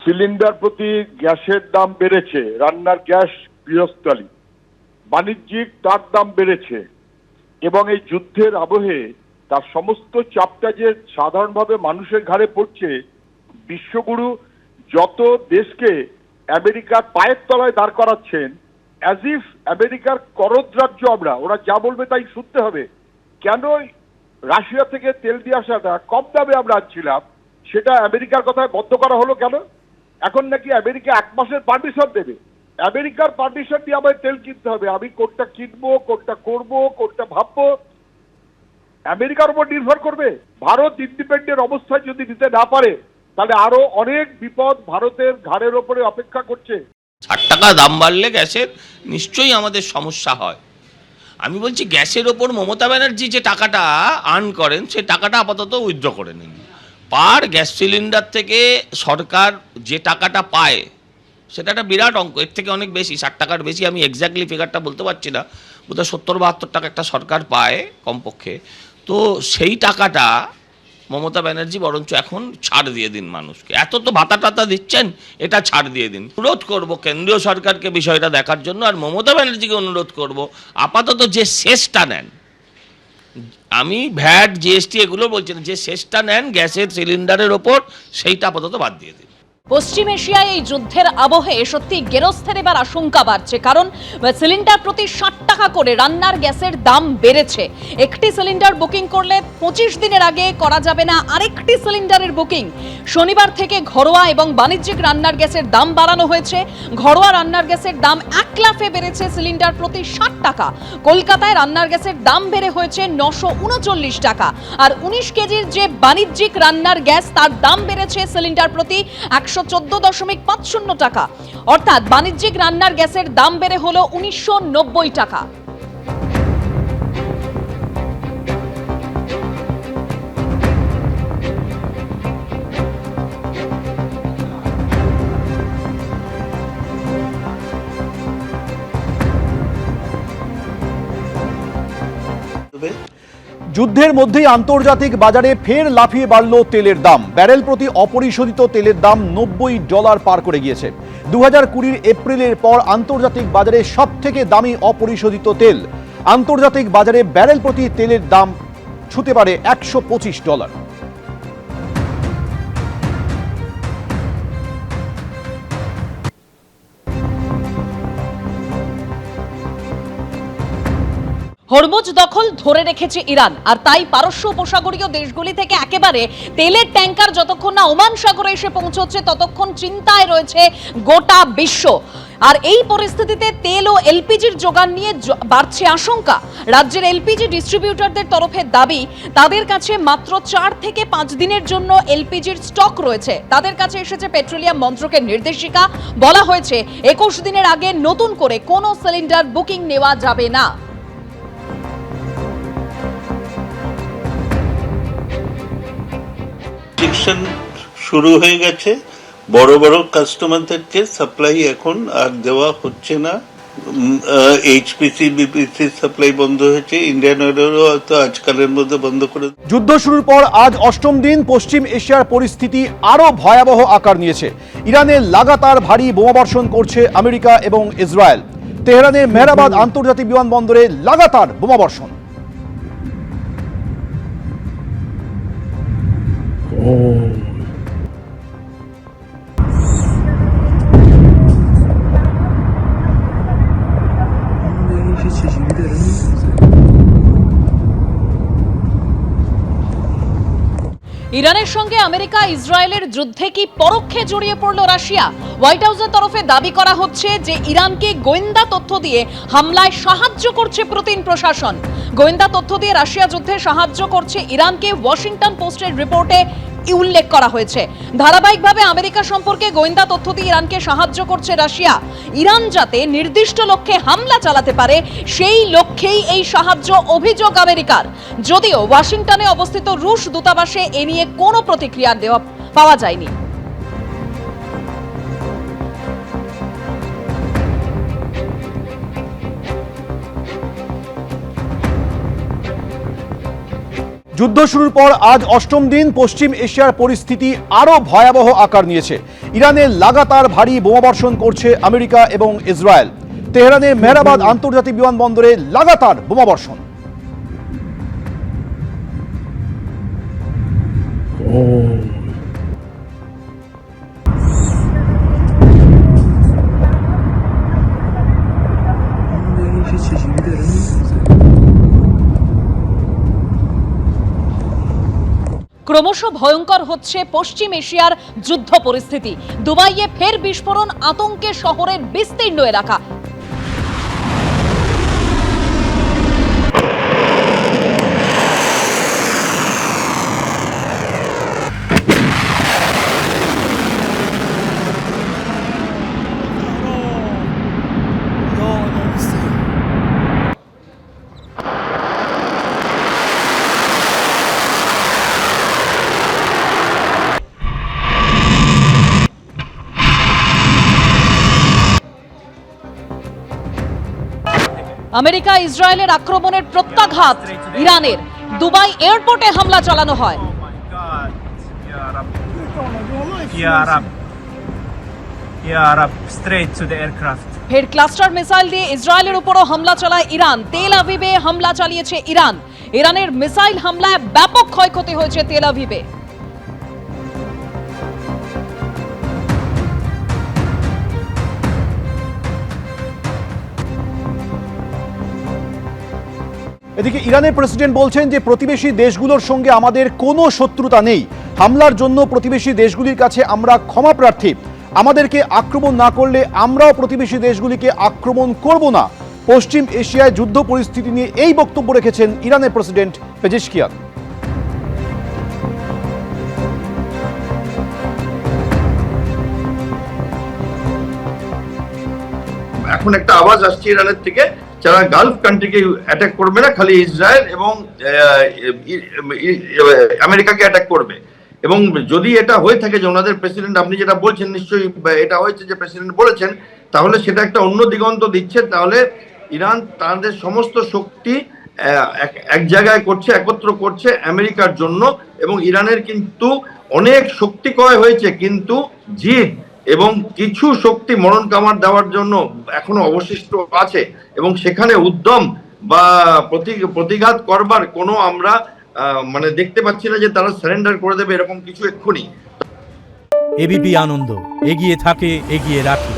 Cylinder প্রতি গ্যাসের দাম বেড়েছে, রান্নার গ্যাস, গৃহস্থালী, বাণিজ্যিক তার দাম বেড়েছে এবং এই যুদ্ধের আবহে তার সমস্ত চাপটা যে সাধারণভাবে মানুষের ঘাড়ে পড়ছে। বিশ্বগুরু যত দেশকে আমেরিকার পায়ের তলায় দাঁড় করাচ্ছেন, অ্যাজ ইফ আমেরিকার করদ্রাজ্য আমরা, ওরা যা বলবে তাই শুনতে হবে। কেন রাশিয়া থেকে তেল দিয়ে আসাটা কম দামে আমরা আনছিলাম, সেটা আমেরিকার কথায় বন্ধ করা হলো কেন? এখন নাকি আমেরিকা 1 মাসের পারমিশন দেবে। আমেরিকার পারমিশন দিয়ে আমায় তেল কিনতে হবে। আমি কোনটা কিনবো, কোনটা করবো, কোনটা ভাববো, আমেরিকার উপর নির্ভর করবে। ভারত ইন্ডিপেন্ডেন্ট অবস্থায় যদি নিতে না পারে, তাহলে আরো অনেক বিপদ ভারতের ঘাড়ের ওপরে অপেক্ষা করছে। 60 টাকা দাম বাড়লে গ্যাসের নিশ্চয়ই আমাদের সমস্যা হয়। আমি বলছি গ্যাসের ওপর মমতা ব্যানার্জি যে টাকাটা আর্ন করেন, সে টাকাটা আপাতত উইথড্র করে নিন। পার গ্যাস সিলিন্ডার থেকে সরকার যে টাকাটা পায় সেটা একটা বিরাট অঙ্ক, এর থেকে অনেক বেশি, 60 টাকার বেশি। আমি এক্স্যাক্টলি ফিগারটা বলতে পারছি না, বোধহয় 70-72 টাকা একটা সরকার পায় কমপক্ষে। তো সেই টাকাটা মমতা ব্যানার্জি বরঞ্চ এখন ছাড় দিয়ে দিন মানুষকে। এত তো ভাতা টাতা দিচ্ছেন, এটা ছাড় দিয়ে দিন। অনুরোধ করব কেন্দ্রীয় সরকারকে বিষয়টা দেখার জন্য, আর মমতা ব্যানার্জিকে অনুরোধ করব আপাতত যে শেষটা নেন, আমি ভ্যাট, জিএসটি এগুলো বলছি না, যে শেষটা নেন গ্যাসের সিলিন্ডারের ওপর, সেইটা আপাতত বাদ দিয়ে দিন। পশ্চিম এশিয়ায় এই যুদ্ধের আবহে সত্যি গেরস্থের এবার আশঙ্কা বাড়ছে, কারণ সিলিন্ডার প্রতি 60 টাকা করে রান্নার গ্যাসের দাম বেড়েছে। একটি সিলিন্ডার বুকিং করলে 25 দিনের আগে করা যাবে না আরেকটি সিলিন্ডারের বুকিং। শনিবার থেকে ঘরোয়া এবং বাণিজ্যিক রান্নার গ্যাসের দাম বাড়ানো হয়েছে। ঘরোয়া রান্নার গ্যাসের দাম 1 লাফে বেড়েছে সিলিন্ডার প্রতি 60 টাকা। কলকাতায় রান্নার গ্যাসের দাম বেড়ে হয়েছে 939 টাকা। আর 19 কেজির যে বাণিজ্যিক রান্নার গ্যাস, তার দাম বেড়েছে সিলিন্ডার প্রতি 114.50 টাকা। অর্থাৎ বাণিজ্যিক রান্নার গ্যাসের দাম বেড়ে হলো 1990 টাকা। যুদ্ধের মধ্যেই আন্তর্জাতিক বাজারে ফের লাফিয়ে বাড়ল তেলের দাম। ব্যারেল প্রতি অপরিশোধিত তেলের দাম $90 পার করে গিয়েছে। 2020 এপ্রিলের পর আন্তর্জাতিক বাজারে সবথেকে দামি অপরিশোধিত তেল। আন্তর্জাতিক বাজারে ব্যারেল প্রতি তেলের দাম ছুঁতে পারে $125। হরমুজ দখল ধরে রেখেছে ইরান, আর তাই পারস্য উপসাগরীয় দেশগুলি থেকে একেবারে তেলের ট্যাঙ্কার যতক্ষণ না ওমান সাগরে এসে পৌঁছচ্ছে, ততক্ষণ চিন্তায় রয়েছে গোটা বিশ্ব। আর এই পরিস্থিতিতে তেল ও এলপিজির যোগান নিয়ে বাড়ছে আশঙ্কা। রাজ্যের এলপিজি ডিস্ট্রিবিউটরদের তরফে দাবি, তাদের কাছে মাত্র 4 থেকে 5 দিনের জন্য এলপিজির স্টক রয়েছে। তাদের কাছে এসেছে পেট্রোলিয়াম মন্ত্রকের নির্দেশিকা। বলা হয়েছে 21 দিনের আগে নতুন করে কোনো সিলিন্ডার বুকিং নেওয়া যাবে না। শুরু হয়ে গেছে, বড় বড় কাস্টমারদেরকে সাপ্লাই এখন আর দেওয়া হচ্ছে না। এইচপিসি, বিপিসি সাপ্লাই বন্ধ হয়েছে, ইন্ডিয়ান অয়েলেরও হয়তো আজকালের মধ্যে বন্ধ করে। যুদ্ধ শুরুর পর আজ 8ম দিন পশ্চিম এশিয়ার পরিস্থিতি আরো ভয়াবহ আকার নিয়েছে। ইরানে লাগাতার ভারী বোমাবর্ষণ করছে আমেরিকা এবং ইসরায়েল। তেহরানের মেহরাবাদ আন্তর্জাতিক বিমানবন্দরে লাগাতার বোমাবর্ষণ। ইরানের সঙ্গে আমেরিকা ইসরায়েলের যুদ্ধে কি পরোক্ষে জড়িয়ে পড়ল রাশিয়া? হোয়াইট হাউসের তরফে দাবি করা হচ্ছে যে ইরানকে গোয়েন্দা তথ্য দিয়ে হামলায় সাহায্য করছে পুতিন প্রশাসন। গোয়েন্দা তথ্য দিয়ে রাশিয়া যুদ্ধে সাহায্য করছে ইরানকে ওয়াশিংটন পোস্টের রিপোর্টে উল্লেখ করা হয়েছে। ধারাবাহিকভাবে আমেরিকা সম্পর্কে গোয়েন্দা তথ্য দিয়ে ইরানকে সাহায্য করছে রাশিয়া। ইরান যাতে নির্দিষ্ট লক্ষ্যে হামলা চালাতে পারে, সেই লক্ষ্যেই এই সাহায্য, অভিযোগ আমেরিকার। যদিও ওয়াশিংটনে অবস্থিত রুশ দূতাবাসে এ নিয়ে কোনো প্রতিক্রিয়া পাওয়া যায়নি। যুদ্ধ শুরুর পর আজ 8ম দিন পশ্চিম এশিয়ার পরিস্থিতি আরো ভয়াবহ আকার নিয়েছে। ইরানে লাগাতার ভারী বোমাবর্ষণ করছে আমেরিকা এবং ইসরায়েল। তেহরানের মেহরাবাদ আন্তর্জাতিক বিমানবন্দরে লাগাতার বোমাবর্ষণ। ক্রমশ ভয়ঙ্কর হচ্ছে পশ্চিম এশিয়ার যুদ্ধ পরিস্থিতি। দুবাইয়ে ফের বিস্ফোরণ, আতঙ্কে শহরের বিস্তীর্ণ এলাকা। আমেরিকা ইসরায়েলের আক্রমণের প্রত্যাঘাত ইরানের। দুবাই এয়ারপোর্টে হামলা চালানো হয়। ফের ক্লাস্টার মিসাইল দিয়ে ইসরায়েলের উপরও হামলা চালায় ইরান। তেল আভিভে হামলা চালিয়েছে ইরান। ইরানের মিসাইল হামলায় ব্যাপক ক্ষয়ক্ষতি হয়েছে তেল আভিভে। এদিকে ইরানের প্রেসিডেন্ট বলছেন যে প্রতিবেশী দেশগুলোর সঙ্গে আমাদের কোনো শত্রুতা নেই। হামলার জন্য প্রতিবেশী দেশগুলির কাছে আমরা ক্ষমা প্রার্থী। আমাদেরকে আক্রমণ না করলে আমরাও প্রতিবেশী দেশগুলিকে আক্রমণ করব না। পশ্চিম এশিয়ায় যুদ্ধ পরিস্থিতি নিয়ে এই বক্তব্য রেখেছেন ইরানের প্রেসিডেন্ট পেজেশকিয়ান। এখন একটা আওয়াজ আসছে ইরানের থেকে, যারা গালফ কান্ট্রিকে অ্যাটাক করবে না, খালি ইসরায়েল এবং আমেরিকাকে অ্যাটাক করবে। এবং যদি এটা হয়ে থাকে যে ওনাদের প্রেসিডেন্ট, আপনি যেটা বলছেন নিশ্চয়ই এটা হয়েছে যে প্রেসিডেন্ট বলেছেন, তাহলে সেটা একটা অন্য দিগন্ত দিচ্ছে। তাহলে ইরান তাদের সমস্ত শক্তি এক জায়গায় করছে, একত্র করছে আমেরিকার জন্য। এবং ইরানের কিন্তু অনেক শক্তি ক্ষয় হয়েছে, কিন্তু জিদ এবং কিছু শক্তি মরণ কামার দেওয়ার জন্য এখনো অবশিষ্ট আছে। এবং সেখানে উদ্যম বা প্রতিঘাত করবার কোনো আমরা মানে দেখতে পাচ্ছি না যে তারা সারেন্ডার করে দেবে এরকম কিছু এক্ষুনি। এবিপি আনন্দ, এগিয়ে থাকে, এগিয়ে রাখে।